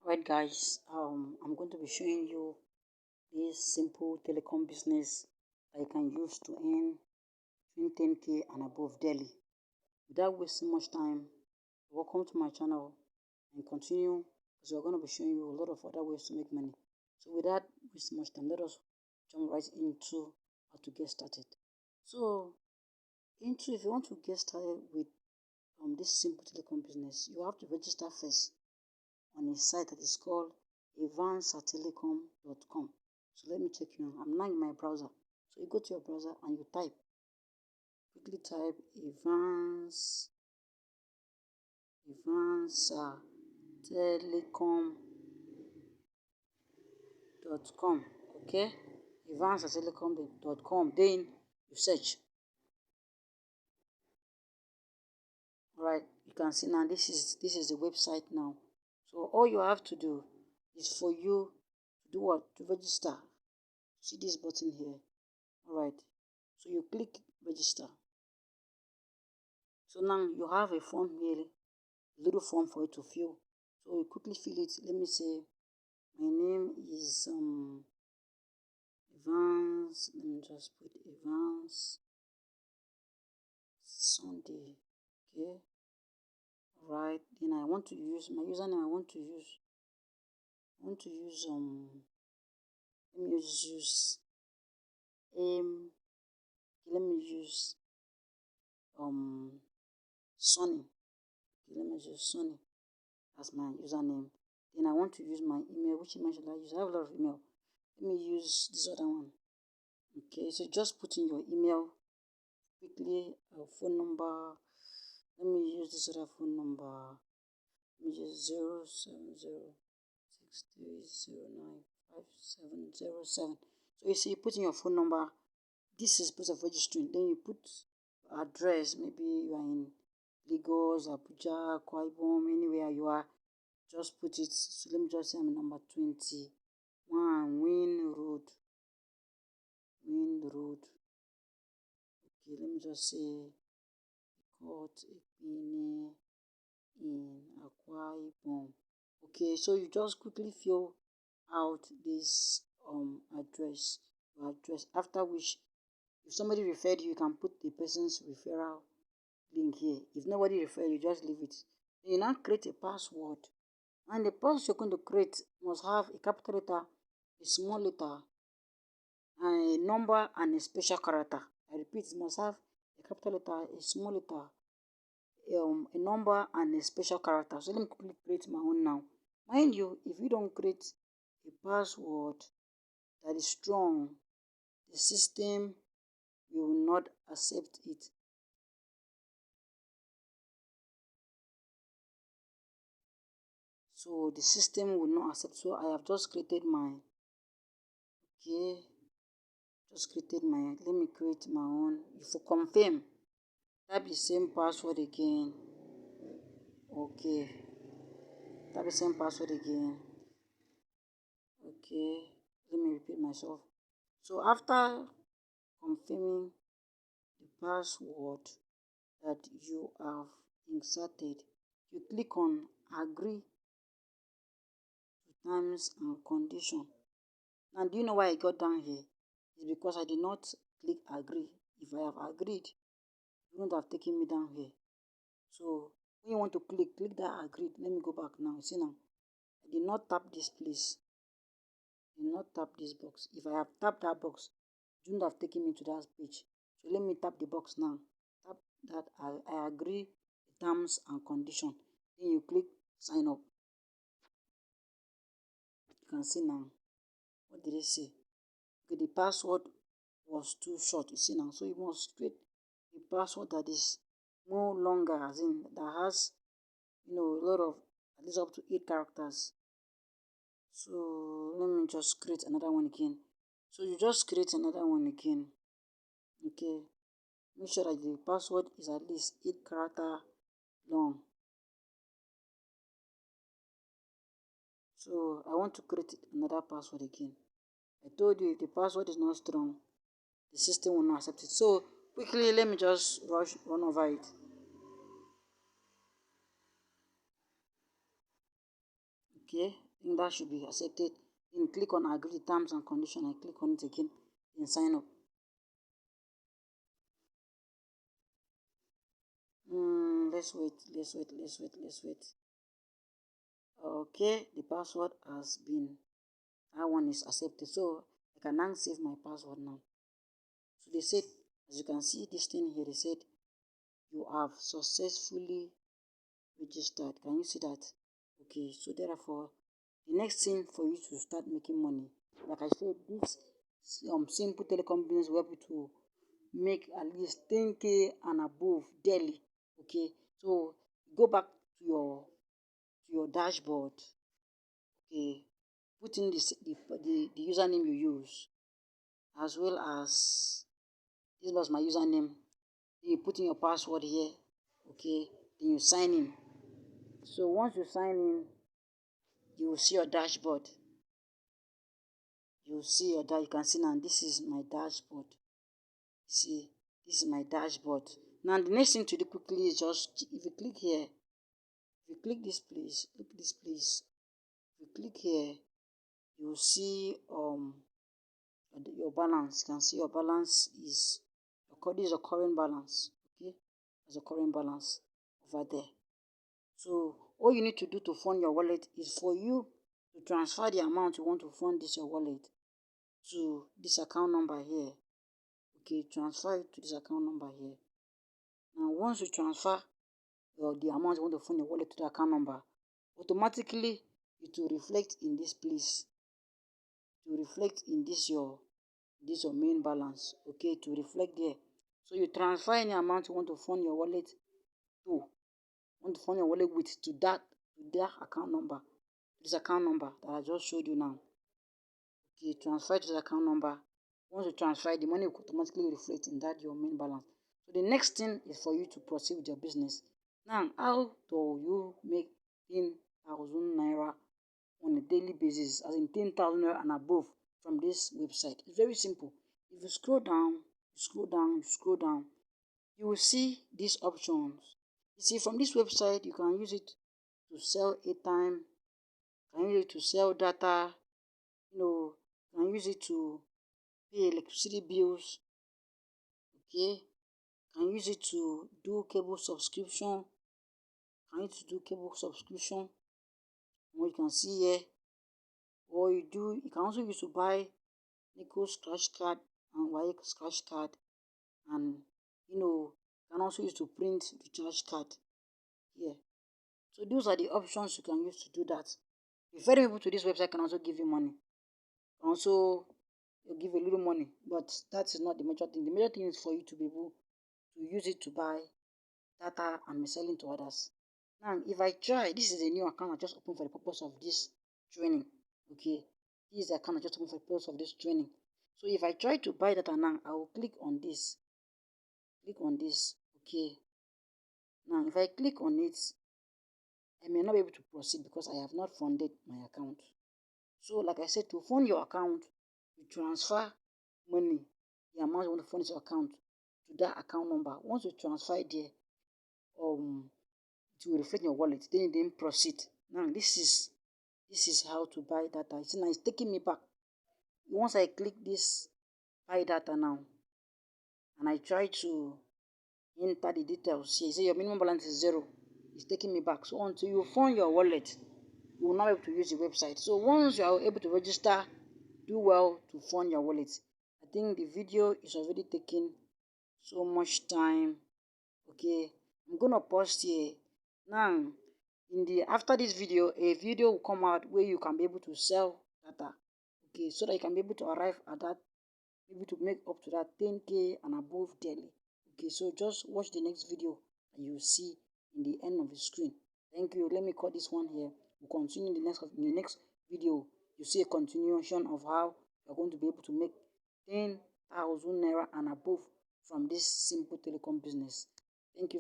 Alright guys, I'm going to be showing you this simple telecom business that you can use to earn between 10k and above daily. Without wasting much time, welcome to my channel and continue, because we're going to be showing you a lot of other ways to make money. So without wasting much time, let us jump right into how to get started. So if you want to get started with this simple telecom business, you have to register first on a site that is called telecom.com. So let me check you now. I'm now in my browser. So you go to your browser and you quickly type telecom.com. Okay, telecom.com. Then you search. Alright, you can see now this is the website now. So all you have to do is for you to do what? To register. See this button here. Alright, so you click register. So now you have a form here, a little form for you to fill. So you quickly fill it. Let me say my name is Evans. Let me just put Evans Sunday. Okay. Alright, then I want to use my username. I want to use let me use let me use Sunny. Okay, let me use Sunny as my username. Then I want to use my email. Which email should I use? I have a lot of email. Let me use this other one. Okay, so just put in your email quickly, phone number. Let me use this other phone number. Let me use 07063095707. So you see, you put in your phone number. This is part of registering. Then you put your address. Maybe you are in Lagos, Abuja, Akwa Ibom, anywhere you are. Just put it. So let me just say I'm number 21 Win Road. Okay, let me just say Court Ipine in Akwa Ibom. Okay, so you just quickly fill out this address, your address. After which, if somebody referred you, you can put the person's referral link here. If nobody referred you, just leave it. Then you now create a password, and the password you're going to create must have a capital letter, a small letter, a number, and a special character. I repeat, it must have a capital letter, a small letter, a number, and a special character. So let me quickly create my own now. Mind you, if you don't create a password that is strong, the system will not accept it. So the system will not accept. So I have just created my let me create my own. If you confirm, type the same password again. Okay, type the same password again. Okay, let me repeat myself. So after confirming the password that you have inserted, you click on agree to terms and condition. Now, do you know why I got down here? It's because I did not click agree. If I have agreed, it wouldn't have taken me down here. So when you want to click that agreed. Let me go back now. See now, I did not tap this place. I did not tap this box. If I have tapped that box, it wouldn't have taken me to that page. So let me tap the box now. Tap that I agree the terms and condition. Then you click sign up. You can see now. What did it say? Okay, the password was too short. You see now. So you must create a password that is more longer, as in that has a lot of at least up to 8 characters. So let me just create another one again. So you just create another one again. Okay, make sure that the password is at least 8 character long. So I want to create another password again. I told you, if the password is not strong, the system will not accept it. So quickly, let me just run over it. Okay, I think that should be accepted. Then click on agree terms and conditions and click on it again, then sign up. Let's wait. Okay, the password has been, that one is accepted, so I can now save my password now. So they said, as you can see this thing here, they said you have successfully registered. Can you see that? Okay, so therefore the next thing for you to start making money, like I said, this simple telecom business will help you to make at least 10K and above daily. Okay, so go back to your dashboard. Okay, put in the username you use, as well as this was my username. Then you put in your password here. Okay, then you sign in. So once you sign in, you will see your dashboard. You see your dash. You can see now. This is my dashboard. You see, this is my dashboard. Now the next thing to do quickly is just, if you click here, if you click this place, look this place. If you click here, you will see your balance. You can see your balance is, this is your current balance. Okay, there's a current balance over there. So all you need to do to fund your wallet is for you to transfer the amount you want to fund this your wallet to this account number here. Okay, transfer it to this account number here. Now once you transfer the amount you want to fund your wallet to the account number, automatically it will reflect in this place. It will reflect in this your main balance. Okay, to reflect there. So you transfer any amount you want to fund your wallet to, with, to that account number, this account number that I just showed you now. Okay, transfer to the account number. Once you transfer, the money will automatically reflect in that your main balance. So the next thing is for you to proceed with your business. Now, how do you make 10,000 naira on a daily basis, as in 10,000 naira and above from this website? It's very simple. If you scroll down, you will see these options. You see, from this website, you can use it to sell airtime, you can use it to sell data, you can use it to pay electricity bills, okay? You can use it to do cable subscription, what you can see here. Or you can also use to buy Nico scratch card and Wire scratch card, and you can also use to print recharge card here. So those are the options you can use to do that. Referring people to this website can also give you money. Also give a little money, but that is not the major thing. The major thing is for you to be able to use it to buy data and be selling to others. Now, if I try, this is a new account I just opened for the purpose of this training. Okay, this is the account I just opened for the purpose of this training. So if I try to buy data now, I will click on this. Okay. Now, if I click on it, I may not be able to proceed because I have not funded my account. So, like I said, to fund your account, you transfer money, the amount you want to fund your account, to that account number. Once you transfer it there, it will reflect in your wallet. Then you then proceed. Now, this is how to buy data. See, now it's taking me back. Once I click this buy data now, and I try to enter the details here, say your minimum balance is 0. It's taking me back. So until you fund your wallet, you will not be able to use the website. So once you are able to register, do well to fund your wallet. I think the video is already taking so much time. Okay, I'm gonna pause here. Now, after this video, a video will come out where you can be able to sell data. Okay, so that you can be able to arrive at that, able to make up to that 10K and above daily. Okay, so just watch the next video and you'll see in the end of the screen. Thank you. Let me cut this one here. We'll continue in the next video. You see a continuation of how you're going to be able to make 10,000 naira and above from this simple telecom business. Thank you.